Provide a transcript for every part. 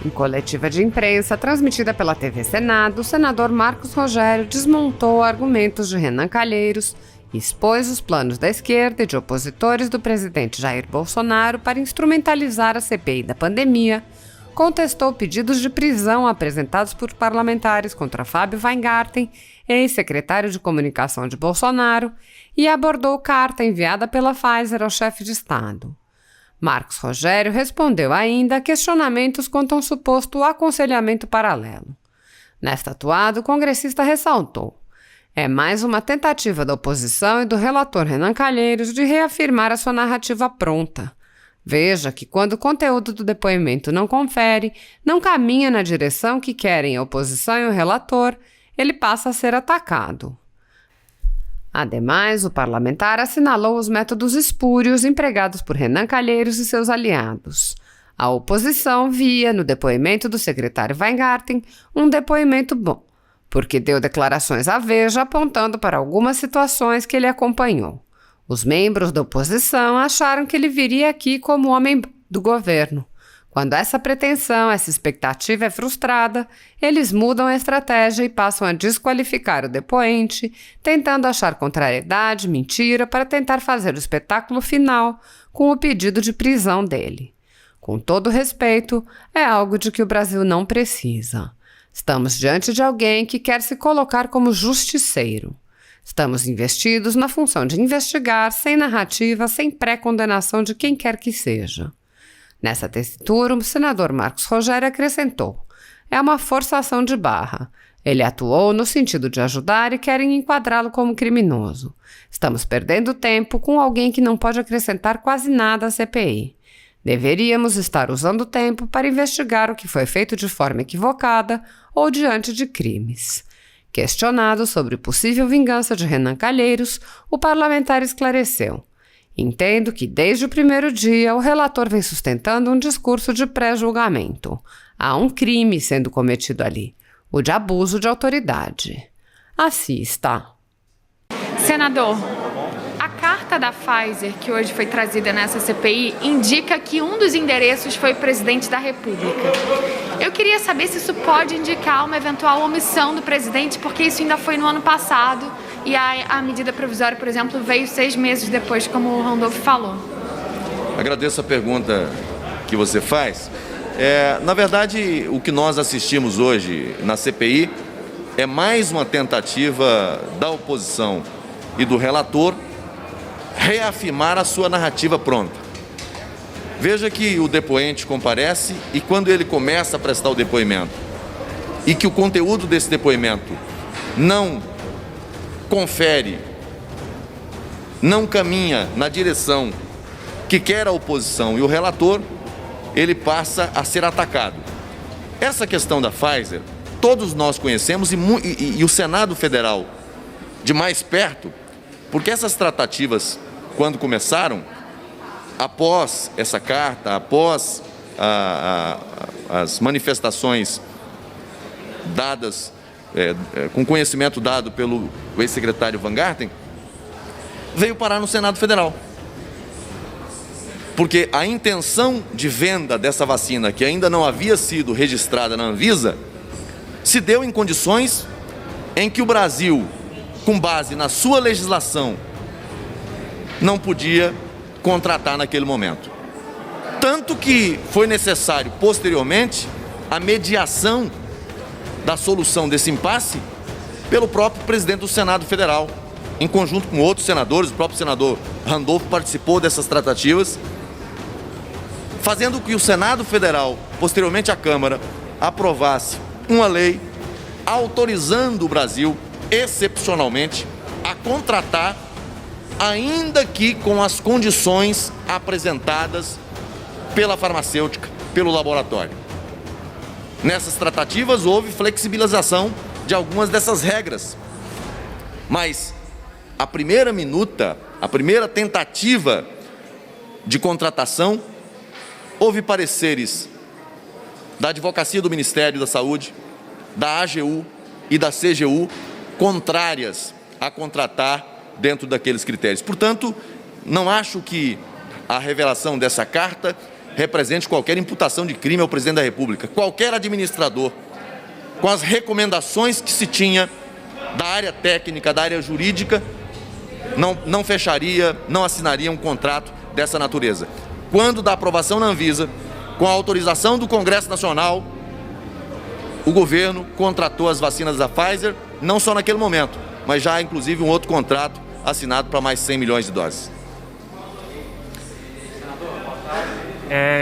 Em coletiva de imprensa transmitida pela TV Senado, o senador Marcos Rogério desmontou argumentos de Renan Calheiros e expôs os planos da esquerda e de opositores do presidente Jair Bolsonaro para instrumentalizar a CPI da pandemia, contestou pedidos de prisão apresentados por parlamentares contra Fábio Weingarten, ex-secretário de comunicação de Bolsonaro, e abordou carta enviada pela Pfizer ao chefe de Estado. Marcos Rogério respondeu ainda a questionamentos quanto a um suposto aconselhamento paralelo. Nesta atuada, o congressista ressaltou: é mais uma tentativa da oposição e do relator Renan Calheiros de reafirmar a sua narrativa pronta. Veja que quando o conteúdo do depoimento não confere, não caminha na direção que querem a oposição e o relator, ele passa a ser atacado. Ademais, o parlamentar assinalou os métodos espúrios empregados por Renan Calheiros e seus aliados. A oposição via, no depoimento do secretário Weingarten, um depoimento bom, porque deu declarações à Veja apontando para algumas situações que ele acompanhou. Os membros da oposição acharam que ele viria aqui como homem do governo. Quando essa pretensão, essa expectativa é frustrada, eles mudam a estratégia e passam a desqualificar o depoente, tentando achar contrariedade, mentira, para tentar fazer o espetáculo final com o pedido de prisão dele. Com todo respeito, é algo de que o Brasil não precisa. Estamos diante de alguém que quer se colocar como justiceiro. Estamos investidos na função de investigar, sem narrativa, sem pré-condenação de quem quer que seja. Nessa tessitura, o senador Marcos Rogério acrescentou: é uma forçação de barra. Ele atuou no sentido de ajudar e querem enquadrá-lo como criminoso. Estamos perdendo tempo com alguém que não pode acrescentar quase nada à CPI. Deveríamos estar usando o tempo para investigar o que foi feito de forma equivocada ou diante de crimes. Questionado sobre possível vingança de Renan Calheiros, o parlamentar esclareceu: entendo que desde o primeiro dia o relator vem sustentando um discurso de pré-julgamento. Há um crime sendo cometido ali, o de abuso de autoridade. Assista. Senador, a carta da Pfizer, que hoje foi trazida nessa CPI, indica que um dos endereços foi o presidente da República. Eu queria saber se isso pode indicar uma eventual omissão do presidente, porque isso ainda foi no ano passado e a medida provisória, por exemplo, veio 6 meses depois, como o Randolph falou. Agradeço a pergunta que você faz. Na verdade, o que nós assistimos hoje na CPI é mais uma tentativa da oposição e do relator reafirmar a sua narrativa pronta. Veja que o depoente comparece e quando ele começa a prestar o depoimento e que o conteúdo desse depoimento não confere, não caminha na direção que quer a oposição e o relator, ele passa a ser atacado. Essa questão da Pfizer, todos nós conhecemos e o Senado Federal de mais perto, porque essas tratativas, quando começaram, após essa carta, após as manifestações dadas, com conhecimento dado pelo ex-secretário Weingarten, veio parar no Senado Federal. Porque a intenção de venda dessa vacina, que ainda não havia sido registrada na Anvisa, se deu em condições em que o Brasil, com base na sua legislação, não podia contratar naquele momento. Tanto que foi necessário, posteriormente, a mediação da solução desse impasse pelo próprio presidente do Senado Federal, em conjunto com outros senadores. O próprio senador Randolph participou dessas tratativas, fazendo com que o Senado Federal, posteriormente a Câmara, aprovasse uma lei autorizando o Brasil, excepcionalmente, a contratar, ainda que com as condições apresentadas pela farmacêutica, pelo laboratório. Nessas tratativas houve flexibilização de algumas dessas regras, mas a primeira minuta, a primeira tentativa de contratação, houve pareceres da Advocacia do Ministério da Saúde, da AGU e da CGU contrárias a contratar dentro daqueles critérios. Portanto, não acho que a revelação dessa carta represente qualquer imputação de crime ao presidente da República. Qualquer administrador, com as recomendações que se tinha da área técnica, da área jurídica, não fecharia, não assinaria um contrato dessa natureza. Quando da aprovação na Anvisa, com a autorização do Congresso Nacional, o governo contratou as vacinas da Pfizer, não só naquele momento, mas já inclusive um outro contrato assinado para mais 100 milhões de doses.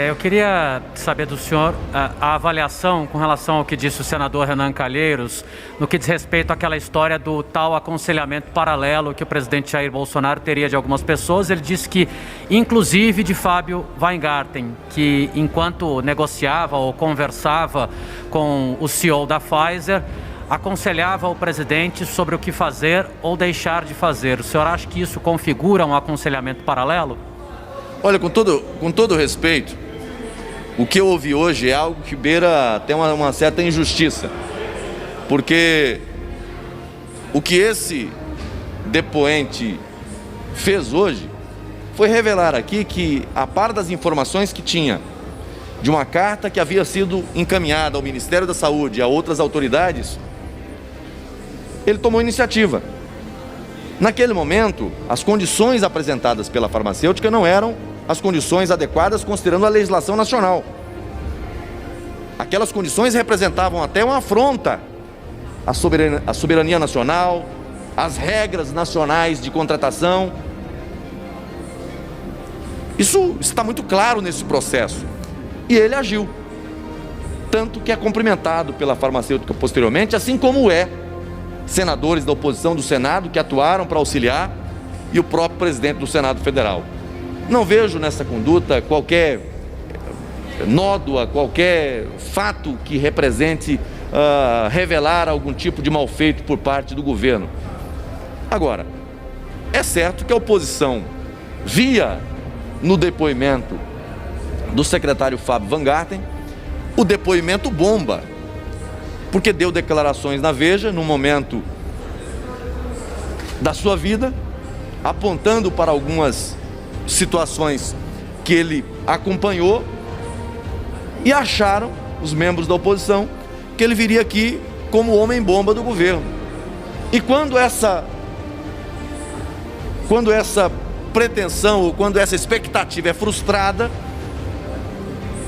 Eu queria saber do senhor a avaliação com relação ao que disse o senador Renan Calheiros, no que diz respeito àquela história do tal aconselhamento paralelo que o presidente Jair Bolsonaro teria de algumas pessoas. Ele disse que, inclusive de Fábio Weingarten, que enquanto negociava ou conversava com o CEO da Pfizer, aconselhava o presidente sobre o que fazer ou deixar de fazer. O senhor acha que isso configura um aconselhamento paralelo? Olha, com todo respeito, o que eu ouvi hoje é algo que beira até uma certa injustiça, porque o que esse depoente fez hoje foi revelar aqui que, a par das informações que tinha de uma carta que havia sido encaminhada ao Ministério da Saúde e a outras autoridades, ele tomou iniciativa. Naquele momento, as condições apresentadas pela farmacêutica não eram as condições adequadas considerando a legislação nacional. Aquelas condições representavam até uma afronta à soberania nacional, às regras nacionais de contratação. Isso está muito claro nesse processo. E ele agiu. Tanto que é cumprimentado pela farmacêutica posteriormente, assim como senadores da oposição do Senado que atuaram para auxiliar e o próprio presidente do Senado Federal. Não vejo nessa conduta qualquer nódoa, qualquer fato que represente revelar algum tipo de malfeito por parte do governo. Agora, é certo que a oposição via no depoimento do secretário Fábio Weingarten o depoimento bomba, porque deu declarações na Veja, num momento da sua vida, apontando para algumas situações que ele acompanhou, e acharam, os membros da oposição, que ele viria aqui como homem-bomba do governo. E quando essa pretensão, ou quando essa expectativa é frustrada,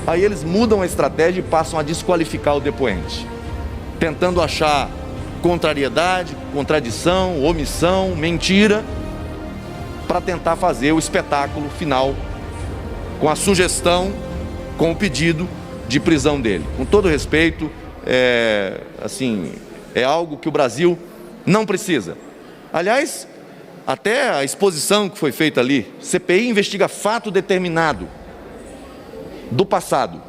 aí eles mudam a estratégia e passam a desqualificar o depoente, tentando achar contrariedade, contradição, omissão, mentira, para tentar fazer o espetáculo final com a sugestão, com o pedido de prisão dele. Com todo respeito, é algo que o Brasil não precisa. Aliás, até a exposição que foi feita ali, CPI investiga fato determinado do passado.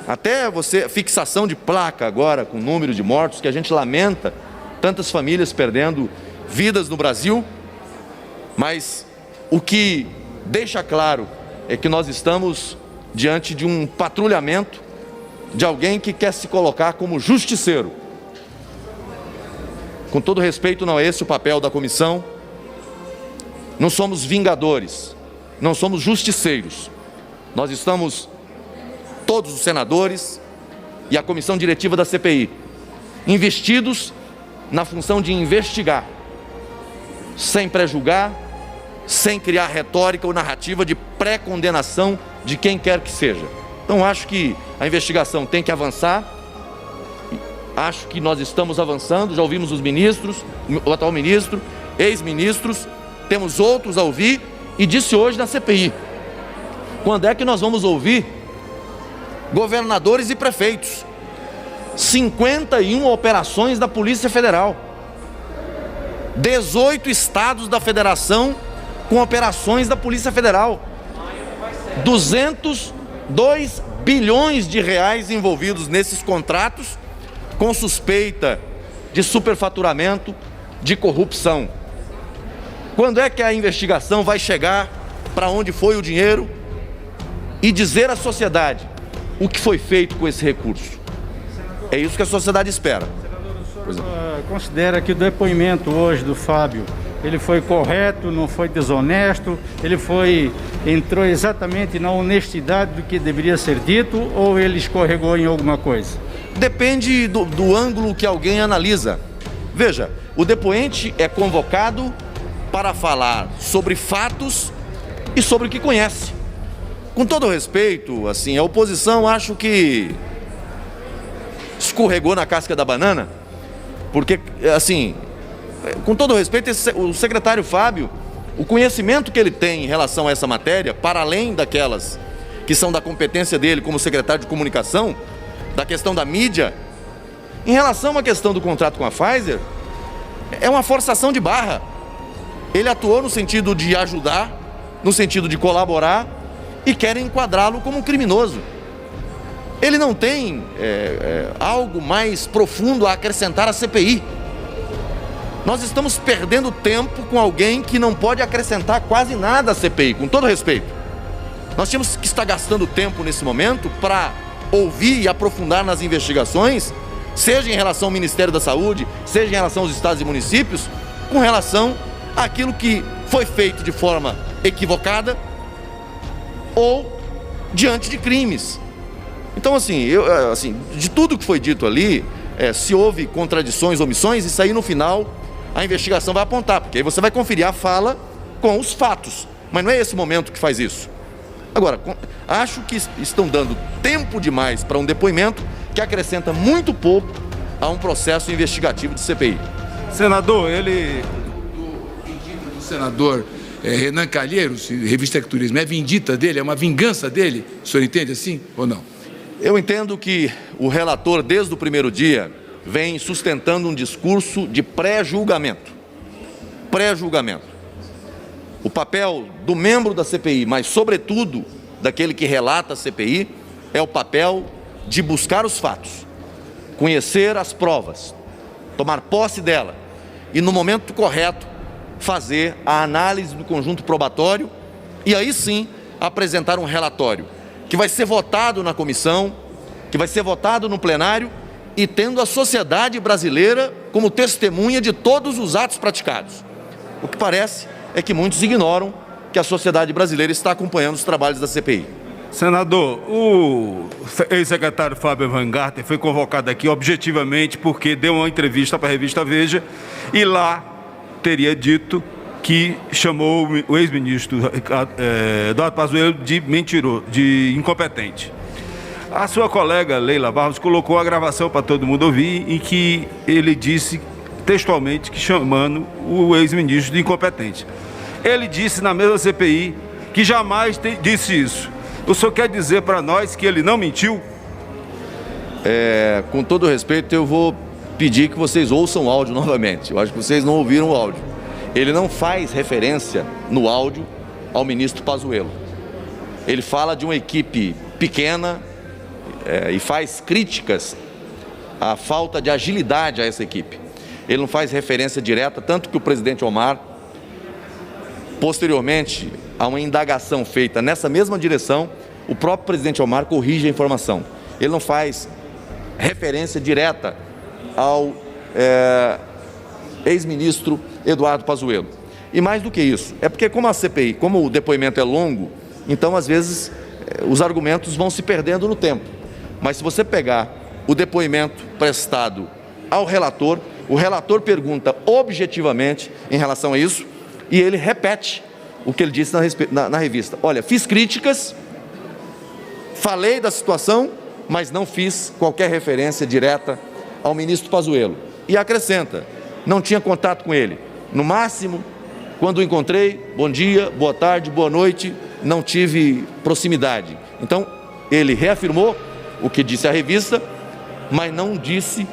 Até fixação de placa agora com número de mortos, que a gente lamenta, tantas famílias perdendo vidas no Brasil, mas o que deixa claro é que nós estamos diante de um patrulhamento de alguém que quer se colocar como justiceiro. Com todo respeito, não é esse o papel da comissão. Não somos vingadores, não somos justiceiros. Nós estamos, todos os senadores e a comissão diretiva da CPI, investidos na função de investigar, sem pré-julgar, sem criar retórica ou narrativa de pré-condenação de quem quer que seja. Então acho que a investigação tem que avançar, acho que nós estamos avançando, já ouvimos os ministros, o atual ministro, ex-ministros, temos outros a ouvir, e disse hoje na CPI, quando é que nós vamos ouvir governadores e prefeitos? 51 operações da Polícia Federal, 18 estados da federação com operações da Polícia Federal, 202 bilhões de reais envolvidos nesses contratos com suspeita de superfaturamento, de corrupção. Quando é que a investigação vai chegar para onde foi o dinheiro e dizer à sociedade o que foi feito com esse recurso? É isso que a sociedade espera. Senador, o senhor considera que o depoimento hoje do Fábio ele foi correto, não foi desonesto, entrou exatamente na honestidade do que deveria ser dito, ou ele escorregou em alguma coisa? Depende do ângulo que alguém analisa. Veja, o depoente é convocado para falar sobre fatos e sobre o que conhece. Com todo respeito, assim, a oposição acho que escorregou na casca da banana, porque, assim, com todo respeito, o secretário Fábio, o conhecimento que ele tem em relação a essa matéria, para além daquelas que são da competência dele como secretário de comunicação, da questão da mídia, em relação à questão do contrato com a Pfizer, é uma forçação de barra. Ele atuou no sentido de ajudar, no sentido de colaborar, e querem enquadrá-lo como um criminoso. Ele não tem algo mais profundo a acrescentar à CPI. Nós estamos perdendo tempo com alguém que não pode acrescentar quase nada à CPI, com todo respeito. Nós tínhamos que estar gastando tempo nesse momento para ouvir e aprofundar nas investigações, seja em relação ao Ministério da Saúde, seja em relação aos estados e municípios, com relação àquilo que foi feito de forma equivocada ou diante de crimes. Então, assim, de tudo que foi dito ali, se houve contradições, omissões, isso aí no final a investigação vai apontar, porque aí você vai conferir a fala com os fatos, mas não é esse momento que faz isso. Agora, acho que estão dando tempo demais para um depoimento que acrescenta muito pouco a um processo investigativo de CPI. Senador, o pedido do senador Renan Calheiros, revista Turismo, é vindita dele, é uma vingança dele? O senhor entende assim ou não? Eu entendo que o relator, desde o primeiro dia, vem sustentando um discurso de pré-julgamento. Pré-julgamento. O papel do membro da CPI, mas sobretudo daquele que relata a CPI, é o papel de buscar os fatos, conhecer as provas, tomar posse dela e, no momento correto, fazer a análise do conjunto probatório e aí sim apresentar um relatório que vai ser votado na comissão, que vai ser votado no plenário e tendo a sociedade brasileira como testemunha de todos os atos praticados. O que parece é que muitos ignoram que a sociedade brasileira está acompanhando os trabalhos da CPI. Senador, o ex-secretário Fábio Van Garten foi convocado aqui objetivamente porque deu uma entrevista para a revista Veja e lá teria dito que chamou o ex-ministro Eduardo Pazuello de mentiroso, de incompetente. A sua colega Leila Barros colocou a gravação para todo mundo ouvir em que ele disse textualmente que chamando o ex-ministro de incompetente. Ele disse na mesma CPI que jamais disse isso. O senhor quer dizer para nós que ele não mentiu? Com todo respeito, eu vou pedir que vocês ouçam o áudio novamente. Eu acho que vocês não ouviram o áudio. Ele não faz referência no áudio ao ministro Pazuello. Ele fala de uma equipe pequena e faz críticas à falta de agilidade a essa equipe. Ele não faz referência direta, tanto que o presidente Omar, posteriormente a uma indagação feita nessa mesma direção, o próprio presidente Omar corrige a informação. Ele não faz referência direta ao ex-ministro Eduardo Pazuello. E mais do que isso, é porque como a CPI, como o depoimento é longo, então às vezes os argumentos vão se perdendo no tempo. Mas se você pegar o depoimento prestado ao relator, o relator pergunta objetivamente em relação a isso e ele repete o que ele disse na revista. Olha, fiz críticas, falei da situação, mas não fiz qualquer referência direta ao ministro Pazuello. E acrescenta, não tinha contato com ele. No máximo, quando o encontrei, bom dia, boa tarde, boa noite, não tive proximidade. Então, ele reafirmou o que disse a revista, mas não disse,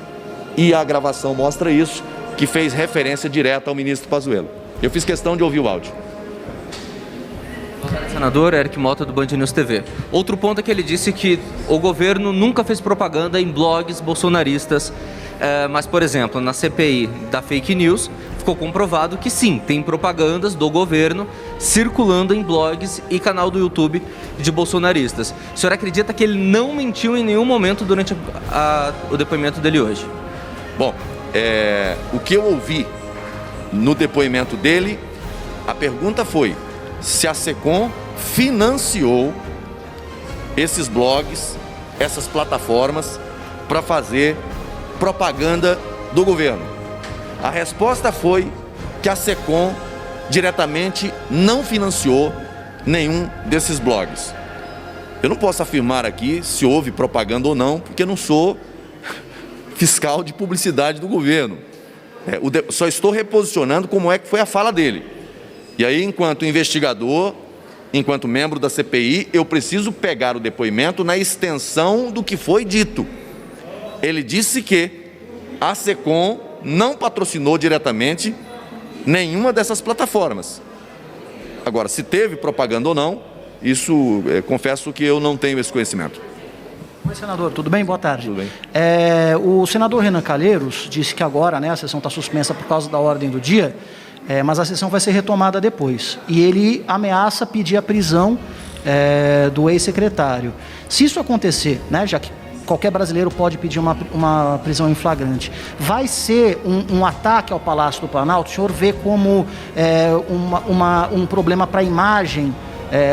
e a gravação mostra isso, que fez referência direta ao ministro Pazuello. Eu fiz questão de ouvir o áudio. Senador Eric Mota, do Band News TV. Outro ponto é que ele disse que o governo nunca fez propaganda em blogs bolsonaristas, mas, por exemplo, na CPI da fake news, ficou comprovado que sim, tem propagandas do governo circulando em blogs e canal do YouTube de bolsonaristas. O senhor acredita que ele não mentiu em nenhum momento durante o depoimento dele hoje? Bom, o que eu ouvi no depoimento dele, a pergunta foi se a SECOM financiou esses blogs, essas plataformas, para fazer propaganda do governo. A resposta foi que a SECOM diretamente não financiou nenhum desses blogs. Eu não posso afirmar aqui se houve propaganda ou não, porque eu não sou fiscal de publicidade do governo. Só estou reposicionando como é que foi a fala dele. E aí, enquanto investigador, enquanto membro da CPI, eu preciso pegar o depoimento na extensão do que foi dito. Ele disse que a SECOM não patrocinou diretamente nenhuma dessas plataformas. Agora, se teve propaganda ou não, isso, confesso que eu não tenho esse conhecimento. Oi, senador, tudo bem? Boa tarde. Tudo bem. O senador Renan Calheiros disse que agora, a sessão está suspensa por causa da ordem do dia, mas a sessão vai ser retomada depois. E ele ameaça pedir a prisão do ex-secretário. Se isso acontecer, já que qualquer brasileiro pode pedir uma prisão em flagrante, vai ser um ataque ao Palácio do Planalto? O senhor vê como um problema para a imagem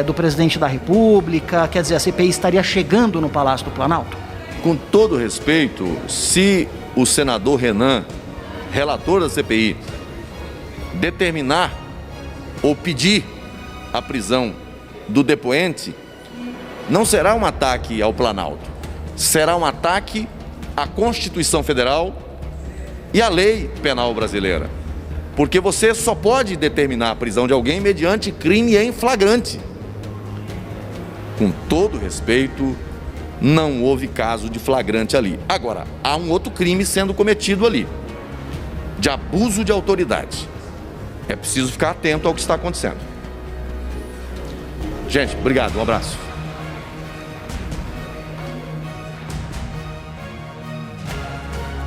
do presidente da República? Quer dizer, a CPI estaria chegando no Palácio do Planalto? Com todo respeito, se o senador Renan, relator da CPI, determinar ou pedir a prisão do depoente, não será um ataque ao Planalto, será um ataque à Constituição Federal e à lei penal brasileira. Porque você só pode determinar a prisão de alguém mediante crime em flagrante. Com todo respeito, não houve caso de flagrante ali. Agora, há um outro crime sendo cometido ali, de abuso de autoridade. É preciso ficar atento ao que está acontecendo. Gente, obrigado, um abraço.